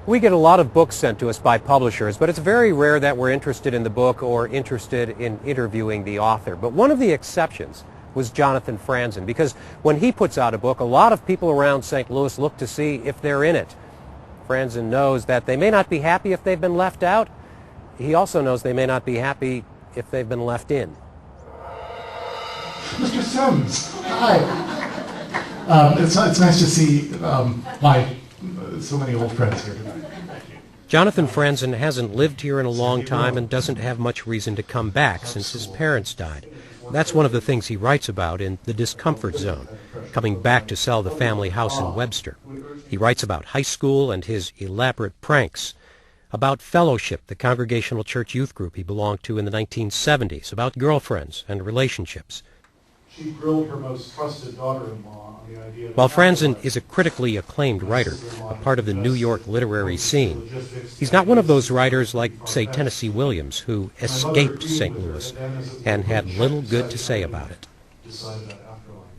We get a lot of books sent to us by publishers, but it's very rare that we're interested in the book or interested in interviewing the author. But one of the exceptions was Jonathan Franzen, because when he puts out a book, a lot of people around St. Louis look to see if they're in it. Franzen knows that they may not be happy if they've been left out. He also knows they may not be happy if they've been left in. Mr. Sims, hi. It's nice to see so many old friends here tonight. Jonathan Franzen hasn't lived here in a long time and doesn't have much reason to come back since his parents died. That's one of the things he writes about in The Discomfort Zone, coming back to sell the family house in Webster. He writes about high school and his elaborate pranks, about Fellowship, the Congregational Church youth group he belonged to in the 1970s, about girlfriends and relationships. She grilled her most trusted daughter-in-law on the idea that... While Franzen is a critically acclaimed writer, a part of the New York literary scene, he's not one of those writers like, say, Tennessee Williams, who escaped St. Louis and had little good to say about it.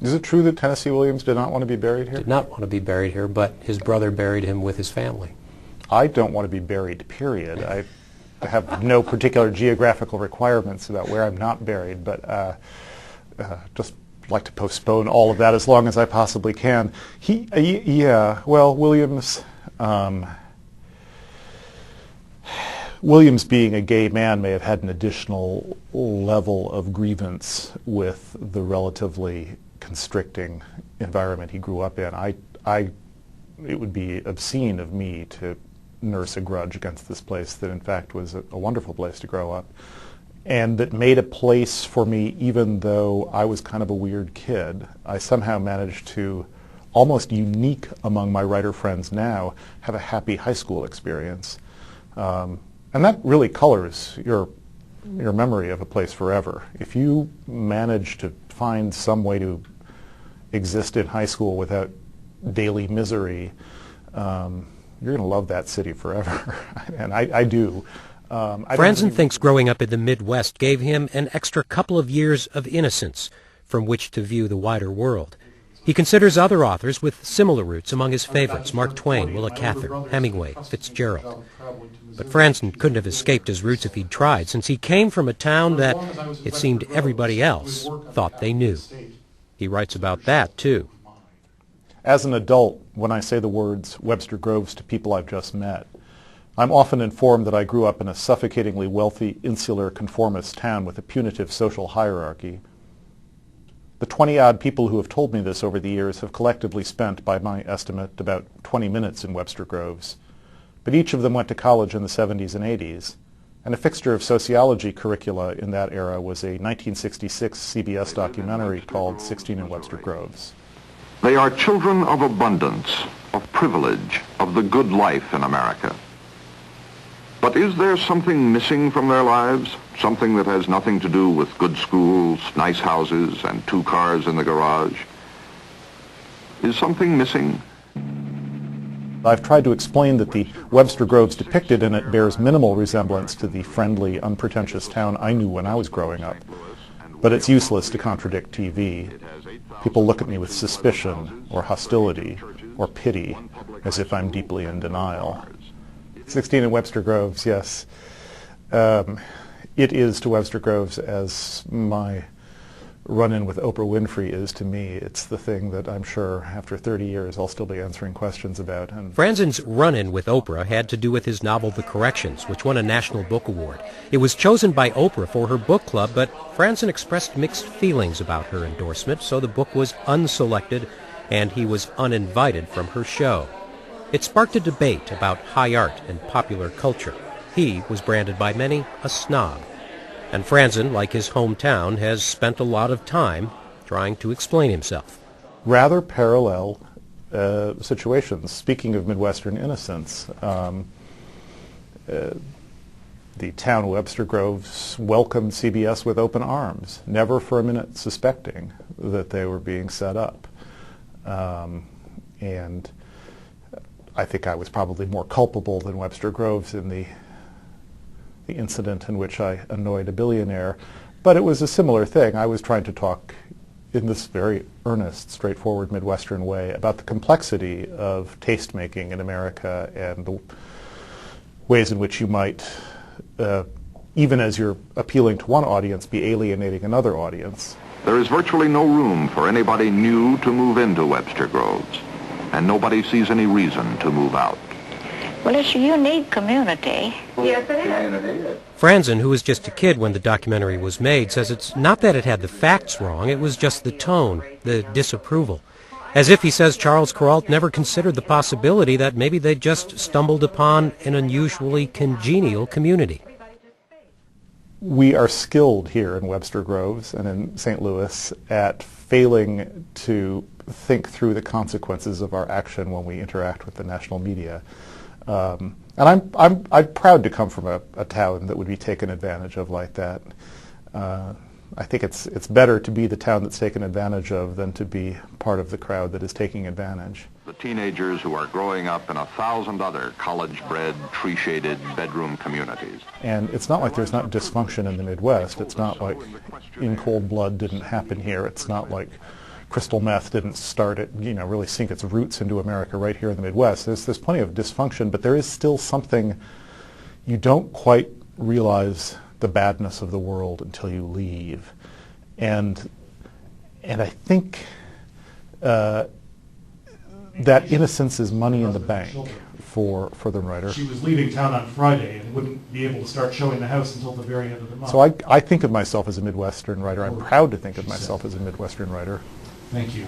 Is it true that Tennessee Williams did not want to be buried here? Did not want to be buried here, but his brother buried him with his family. I don't want to be buried, period. I have no particular geographical requirements about where I'm not buried, but just like to postpone all of that as long as I possibly can. Williams, Williams being a gay man may have had an additional level of grievance with the relatively constricting environment he grew up in. It would be obscene of me to nurse a grudge against this place that in fact was a wonderful place to grow up, and that made a place for me even though I was kind of a weird kid. I somehow managed to, almost unique among my writer friends now, have a happy high school experience. And that really colors your memory of a place forever. If you manage to find some way to exist in high school without daily misery, you're going to love that city forever. And I do. Franzen thinks growing up in the Midwest gave him an extra couple of years of innocence from which to view the wider world. He considers other authors with similar roots among his favorites: Mark Twain, Willa Cather, Hemingway, Fitzgerald. But Franzen couldn't have escaped his roots if he'd tried, since he came from a town that, it seemed, everybody else thought they knew. He writes about that, too. As an adult, when I say the words Webster Groves to people I've just met, I'm often informed that I grew up in a suffocatingly wealthy, insular, conformist town with a punitive social hierarchy. The 20-odd people who have told me this over the years have collectively spent, by my estimate, about 20 minutes in Webster Groves. But each of them went to college in the 70s and 80s, and a fixture of sociology curricula in that era was a 1966 CBS documentary called 16 in Webster Groves. They are children of abundance, of privilege, of the good life in America. But is there something missing from their lives? Something that has nothing to do with good schools, nice houses, and 2 cars in the garage? Is something missing? I've tried to explain that the Webster Groves depicted in it bears minimal resemblance to the friendly, unpretentious town I knew when I was growing up. But it's useless to contradict TV. People look at me with suspicion, or hostility, or pity, as if I'm deeply in denial. 16 in Webster Groves, yes. It is to Webster Groves as my run-in with Oprah Winfrey is to me. It's the thing that I'm sure after 30 years I'll still be answering questions about. Franzen's run-in with Oprah had to do with his novel The Corrections, which won a National Book Award. It was chosen by Oprah for her book club, but Franzen expressed mixed feelings about her endorsement, so the book was unselected and he was uninvited from her show. It sparked a debate about high art and popular culture. He was branded by many a snob. And Franzen, like his hometown, has spent a lot of time trying to explain himself. Rather parallel situations. Speaking of Midwestern innocence, the town of Webster Groves welcomed CBS with open arms, never for a minute suspecting that they were being set up. And I think I was probably more culpable than Webster Groves in the incident in which I annoyed a billionaire, but it was a similar thing. I was trying to talk in this very earnest, straightforward Midwestern way about the complexity of taste-making in America and the ways in which you might, even as you're appealing to one audience, be alienating another audience. There is virtually no room for anybody new to move into Webster Groves, and nobody sees any reason to move out. Well, it's a unique community. Yes, it is. Franzen, who was just a kid when the documentary was made, says it's not that it had the facts wrong, it was just the tone, the disapproval. As if, he says, Charles Kuralt never considered the possibility that maybe they'd just stumbled upon an unusually congenial community. We are skilled here in Webster Groves and in St. Louis at failing to think through the consequences of our action when we interact with the national media. And I'm proud to come from a town that would be taken advantage of like that. I think it's better to be the town that's taken advantage of than to be part of the crowd that is taking advantage. The teenagers who are growing up in 1,000 other college-bred, tree-shaded bedroom communities. And it's not like there's not dysfunction in the Midwest. It's not like In Cold Blood didn't happen here. It's not like crystal meth didn't start it, really sink its roots into America right here in the Midwest. There's plenty of dysfunction, but there is still something you don't quite realize the badness of the world until you leave. And I think that innocence is money in the bank for the writer. She was leaving town on Friday and wouldn't be able to start showing the house until the very end of the month. So I think of myself as a Midwestern writer. I'm proud to think of myself as a Midwestern writer. Thank you.